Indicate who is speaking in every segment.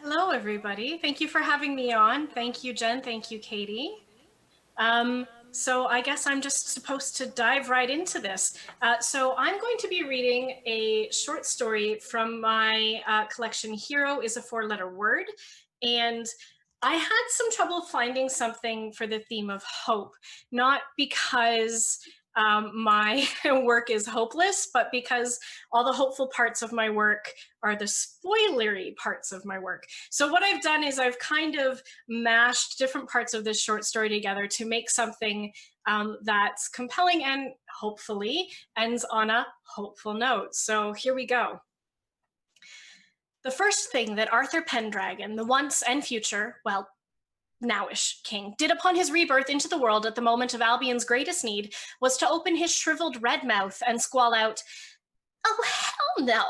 Speaker 1: Hello, everybody. Thank you for having me on. Thank you, Jen. Thank you, Katie. So I guess I'm just supposed to dive right into this. So I'm going to be reading a short story from my collection, Hero is a Four-Letter Word. And I had some trouble finding something for the theme of hope, not because my work is hopeless, but because all the hopeful parts of my work are the spoilery parts of my work. So what I've done is I've kind of mashed different parts of this short story together to make something that's compelling and hopefully ends on a hopeful note. So here we go. The first thing that Arthur Pendragon, the once and future, well, nowish king, did upon his rebirth into the world at the moment of Albion's greatest need was to open his shriveled red mouth and squall out, "Oh, hell no!"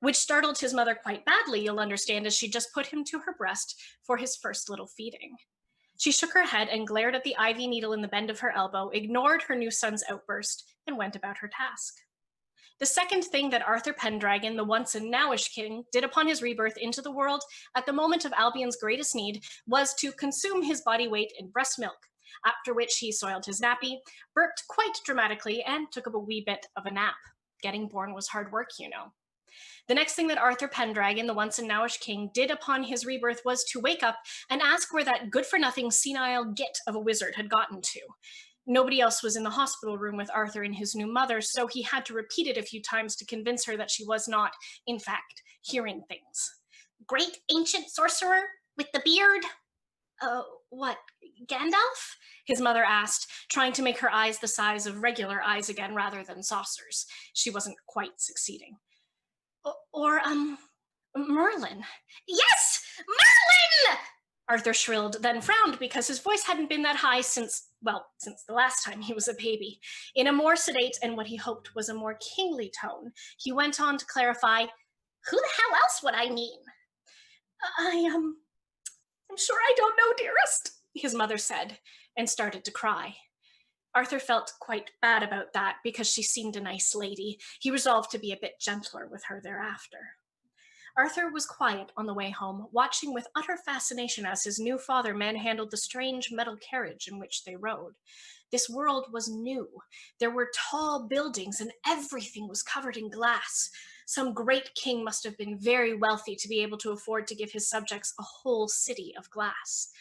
Speaker 1: which startled his mother quite badly, you'll understand, as she just put him to her breast for his first little feeding. She shook her head and glared at the ivy needle in the bend of her elbow, ignored her new son's outburst, and went about her task. The second thing that Arthur Pendragon, the once and nowish king, did upon his rebirth into the world at the moment of Albion's greatest need was to consume his body weight in breast milk, after which he soiled his nappy, burped quite dramatically, and took up a wee bit of a nap. Getting born was hard work, you know. The next thing that Arthur Pendragon, the once and nowish king, did upon his rebirth was to wake up and ask where that good-for-nothing senile git of a wizard had gotten to. Nobody else was in the hospital room with Arthur and his new mother, so he had to repeat it a few times to convince her that she was not, in fact, hearing things. "Great ancient sorcerer with the beard?" What, Gandalf?" his mother asked, trying to make her eyes the size of regular eyes again rather than saucers. She wasn't quite succeeding. Or, Merlin. "Yes, Merlin!" Arthur shrilled, then frowned because his voice hadn't been that high since the last time he was a baby. In a more sedate and what he hoped was a more kingly tone, he went on to clarify, "Who the hell else would I mean?" I'm sure I don't know, dearest," his mother said, and started to cry. Arthur felt quite bad about that because she seemed a nice lady. He resolved to be a bit gentler with her thereafter. Arthur was quiet on the way home, watching with utter fascination as his new father manhandled the strange metal carriage in which they rode. This world was new. There were tall buildings, and everything was covered in glass. Some great king must have been very wealthy to be able to afford to give his subjects a whole city of glass.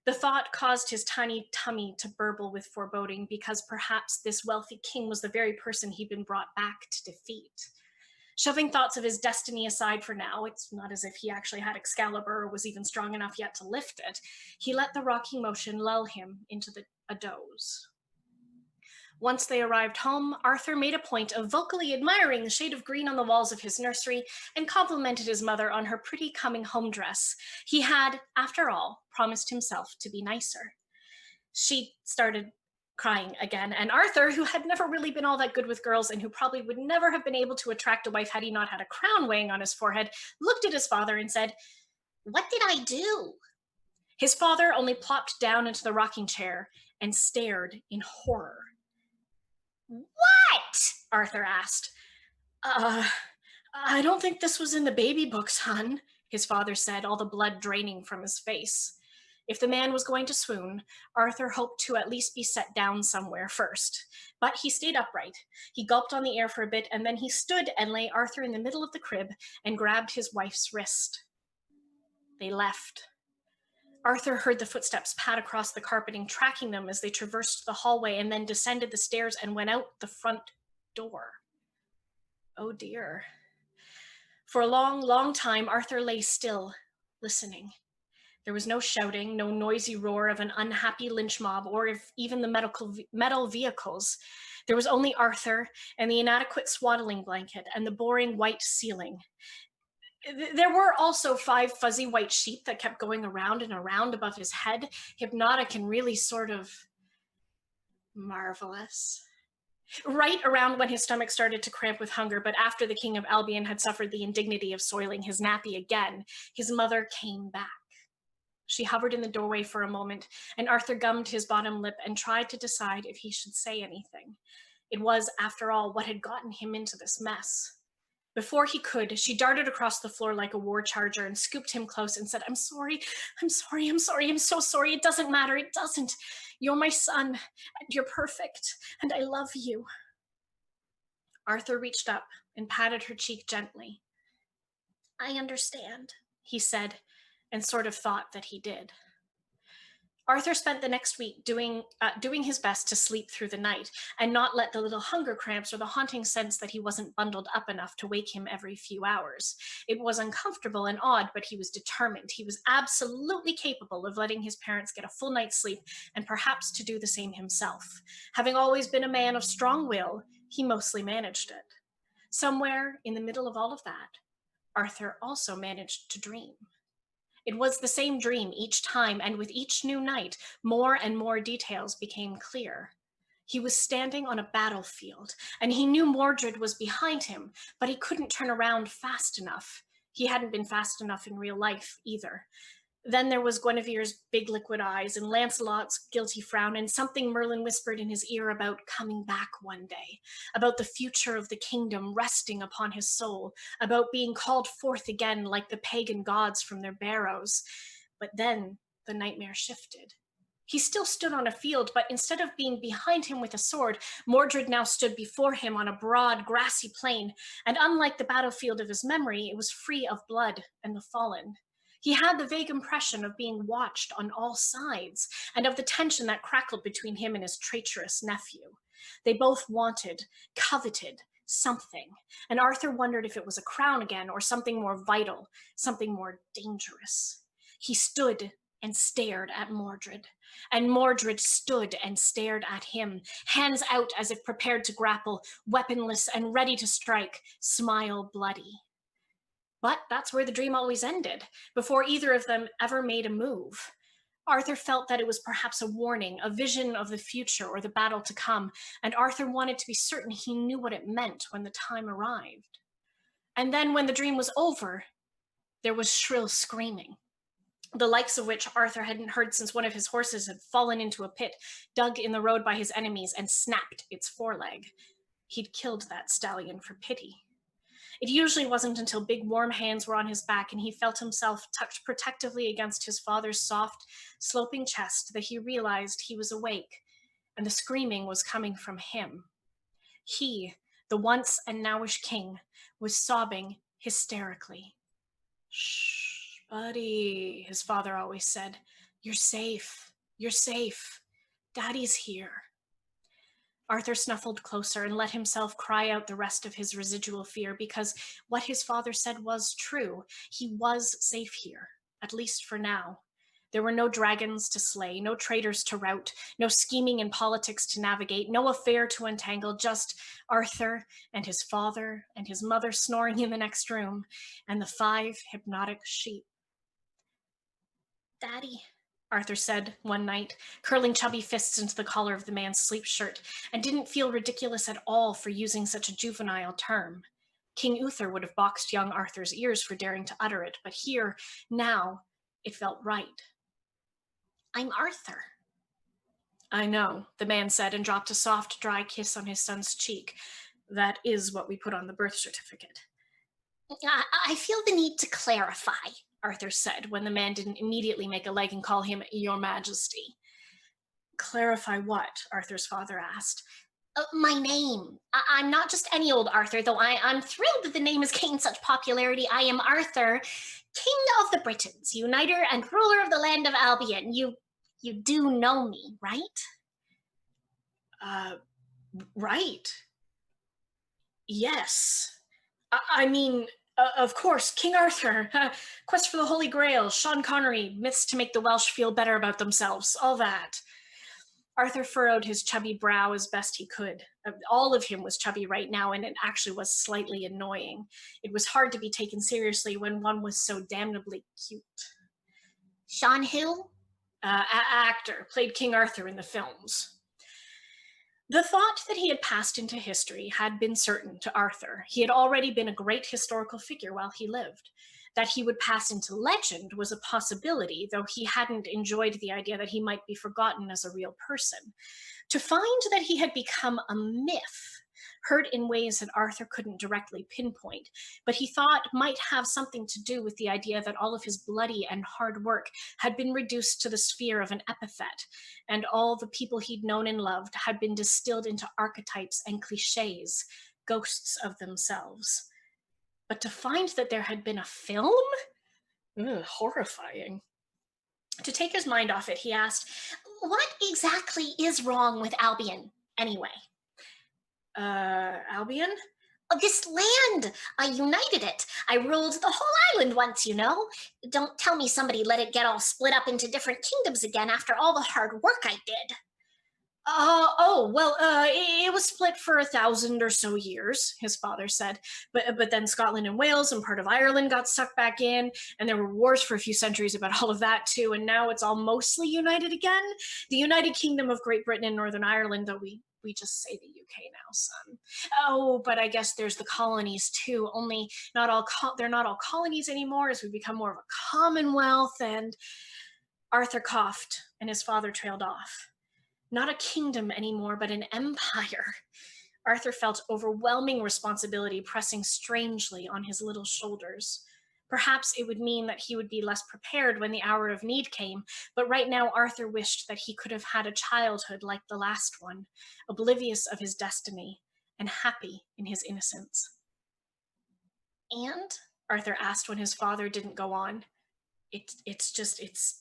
Speaker 1: The thought caused his tiny tummy to burble with foreboding, because perhaps this wealthy king was the very person he'd been brought back to defeat. Shoving thoughts of his destiny aside for now, it's not as if he actually had Excalibur or was even strong enough yet to lift it, he let the rocking motion lull him into a doze. Once they arrived home, Arthur made a point of vocally admiring the shade of green on the walls of his nursery and complimented his mother on her pretty coming home dress. He had, after all, promised himself to be nicer. She started crying again, and Arthur, who had never really been all that good with girls and who probably would never have been able to attract a wife had he not had a crown weighing on his forehead, looked at his father and said, "What did I do?" His father only plopped down into the rocking chair and stared in horror. "What?" Arthur asked. Uh, I don't think this was in the baby books, hon," his father said, all the blood draining from his face. If the man was going to swoon, Arthur hoped to at least be set down somewhere first. But he stayed upright. He gulped on the air for a bit, and then he stood and lay Arthur in the middle of the crib and grabbed his wife's wrist. They left. Arthur heard the footsteps pad across the carpeting, tracking them as they traversed the hallway and then descended the stairs and went out the front door. Oh dear. For a long, long time, Arthur lay still, listening. There was no shouting, no noisy roar of an unhappy lynch mob, or even the metal vehicles. There was only Arthur and the inadequate swaddling blanket and the boring white ceiling. There were also 5 fuzzy white sheep that kept going around and around above his head, hypnotic and really sort of marvelous. Right around when his stomach started to cramp with hunger, but after the King of Albion had suffered the indignity of soiling his nappy again, his mother came back. She hovered in the doorway for a moment, and Arthur gummed his bottom lip and tried to decide if he should say anything. It was, after all, what had gotten him into this mess. Before he could, she darted across the floor like a war charger and scooped him close and said, I'm sorry, I'm sorry, I'm sorry, I'm so sorry. It doesn't matter, it doesn't. You're my son, and you're perfect, and I love you. Arthur reached up and patted her cheek gently. I understand, he said, and sort of thought that he did. Arthur spent the next week doing his best to sleep through the night and not let the little hunger cramps or the haunting sense that he wasn't bundled up enough to wake him every few hours. It was uncomfortable and odd, but he was determined. He was absolutely capable of letting his parents get a full night's sleep and perhaps to do the same himself. Having always been a man of strong will, he mostly managed it. Somewhere in the middle of all of that, Arthur also managed to dream. It was the same dream each time, and with each new night, more and more details became clear. He was standing on a battlefield, and he knew Mordred was behind him, but he couldn't turn around fast enough. He hadn't been fast enough in real life either. Then there was Guinevere's big liquid eyes and Lancelot's guilty frown and something Merlin whispered in his ear about coming back one day, about the future of the kingdom resting upon his soul, about being called forth again like the pagan gods from their barrows. But then the nightmare shifted. He still stood on a field, but instead of being behind him with a sword, Mordred now stood before him on a broad, grassy plain, and unlike the battlefield of his memory, it was free of blood and the fallen. He had the vague impression of being watched on all sides and of the tension that crackled between him and his traitorous nephew. They both wanted, coveted something, and Arthur wondered if it was a crown again or something more vital, something more dangerous. He stood and stared at Mordred, and Mordred stood and stared at him, hands out as if prepared to grapple, weaponless and ready to strike, smile bloody. But that's where the dream always ended, before either of them ever made a move. Arthur felt that it was perhaps a warning, a vision of the future or the battle to come, and Arthur wanted to be certain he knew what it meant when the time arrived. And then when the dream was over, there was shrill screaming, the likes of which Arthur hadn't heard since one of his horses had fallen into a pit dug in the road by his enemies and snapped its foreleg. He'd killed that stallion for pity. It usually wasn't until big warm hands were on his back and he felt himself touched protectively against his father's soft, sloping chest that he realized he was awake and the screaming was coming from him. He, the once and nowish king, was sobbing hysterically. Shh, buddy, his father always said. You're safe. You're safe. Daddy's here. Arthur snuffled closer and let himself cry out the rest of his residual fear because what his father said was true. He was safe here, at least for now. There were no dragons to slay, no traitors to rout, no scheming in politics to navigate, no affair to untangle, just Arthur and his father and his mother snoring in the next room, and the 5 hypnotic sheep. Daddy, Arthur said one night, curling chubby fists into the collar of the man's sleep shirt, and didn't feel ridiculous at all for using such a juvenile term. King Uther would have boxed young Arthur's ears for daring to utter it, but here, now, it felt right. I'm Arthur. I know, the man said and dropped a soft, dry kiss on his son's cheek. That is what we put on the birth certificate. I feel the need to clarify, Arthur said when the man didn't immediately make a leg and call him Your Majesty. Clarify what? Arthur's father asked. My name. I'm not just any old Arthur, though I'm thrilled that the name has gained such popularity. I am Arthur, King of the Britons, uniter and ruler of the land of Albion. You do know me, right? Right. Yes. I mean, of course, King Arthur, Quest for the Holy Grail, Sean Connery, myths to make the Welsh feel better about themselves, all that. Arthur furrowed his chubby brow as best he could. All of him was chubby right now, and it actually was slightly annoying. It was hard to be taken seriously when one was so damnably cute. Sean who? Actor, played King Arthur in the films. The thought that he had passed into history had been certain to Arthur. He had already been a great historical figure while he lived. That he would pass into legend was a possibility, though he hadn't enjoyed the idea that he might be forgotten as a real person. To find that he had become a myth hurt in ways that Arthur couldn't directly pinpoint, but he thought might have something to do with the idea that all of his bloody and hard work had been reduced to the sphere of an epithet, and all the people he'd known and loved had been distilled into archetypes and cliches, ghosts of themselves. But to find that there had been a film? Ugh, horrifying. To take his mind off it, he asked, "What exactly is wrong with Albion, anyway?" Albion? "Oh, this land. I united it. I ruled the whole island once, you know. Don't tell me somebody let it get all split up into different kingdoms again after all the hard work I did." It was split for 1,000 or so years, his father said. But then Scotland and Wales and part of Ireland got sucked back in, and there were wars for a few centuries about all of that too, and now it's all mostly united again. The United Kingdom of Great Britain and Northern Ireland, though we just say the UK now, son. Oh, but I guess there's the colonies too, only they're not all colonies anymore as we become more of a commonwealth. And Arthur coughed, and his father trailed off. Not a kingdom anymore, but an empire. Arthur felt overwhelming responsibility pressing strangely on his little shoulders. Perhaps it would mean that he would be less prepared when the hour of need came, but right now Arthur wished that he could have had a childhood like the last one, oblivious of his destiny and happy in his innocence. "And?" Arthur asked when his father didn't go on. It's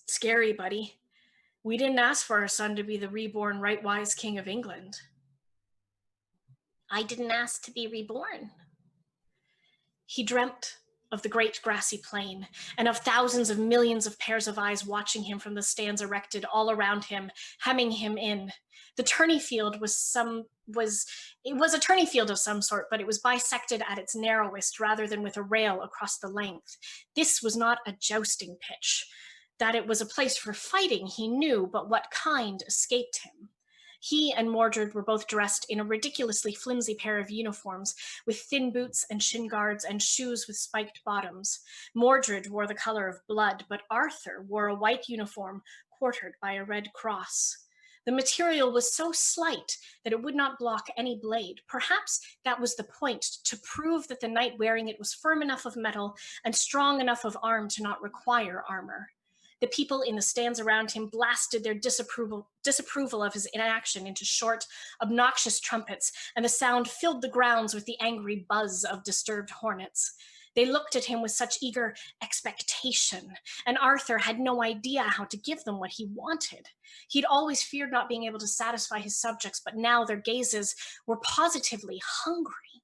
Speaker 1: scary, buddy. We didn't ask for our son to be the reborn right-wise king of England." "I didn't ask to be reborn." He dreamt of the great grassy plain and of thousands of millions of pairs of eyes watching him from the stands erected all around him, hemming him in. The tourney field was a tourney field of some sort, but it was bisected at its narrowest rather than with a rail across the length. This was not a jousting pitch. That it was a place for fighting, he knew, but what kind escaped him. He and Mordred were both dressed in a ridiculously flimsy pair of uniforms, with thin boots and shin guards and shoes with spiked bottoms. Mordred wore the color of blood, but Arthur wore a white uniform quartered by a red cross. The material was so slight that it would not block any blade. Perhaps that was the point, to prove that the knight wearing it was firm enough of metal and strong enough of arm to not require armor. The people in the stands around him blasted their disapproval of his inaction into short, obnoxious trumpets, and the sound filled the grounds with the angry buzz of disturbed hornets. They looked at him with such eager expectation, and Arthur had no idea how to give them what he wanted. He'd always feared not being able to satisfy his subjects, but now their gazes were positively hungry.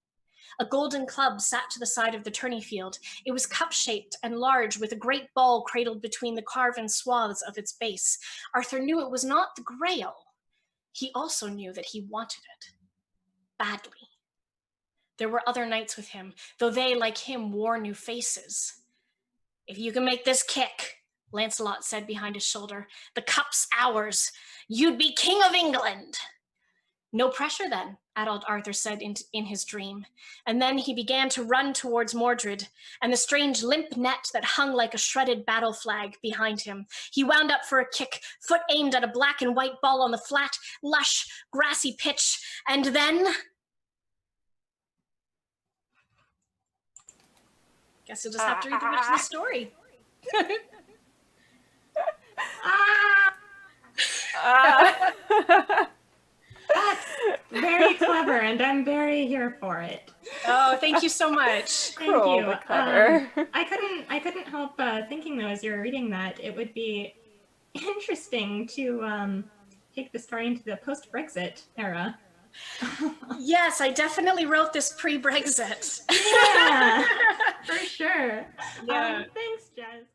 Speaker 1: A golden club sat to the side of the tourney field. It was cup-shaped and large, with a great ball cradled between the carven swaths of its base. Arthur knew it was not the Grail. He also knew that he wanted it. Badly. There were other knights with him, though they, like him, wore new faces. "If you can make this kick," Lancelot said behind his shoulder, "the cup's ours. You'd be King of England." "No pressure then," adult Arthur said in his dream. And then he began to run towards Mordred and the strange limp net that hung like a shredded battle flag behind him. He wound up for a kick, foot aimed at a black and white ball on the flat, lush, grassy pitch, and then... Guess you'll just have to read the rest of the story.
Speaker 2: That's very clever, and I'm very here for it.
Speaker 1: Oh, thank you so much.
Speaker 2: Thank
Speaker 3: Cool,
Speaker 2: you.
Speaker 3: but clever.
Speaker 2: I couldn't help thinking though, as you were reading that, it would be interesting to take the story into the post-Brexit era.
Speaker 1: Yes, I definitely wrote this pre-Brexit.
Speaker 2: Yeah, for sure.
Speaker 1: Yeah.
Speaker 2: Thanks, Jess.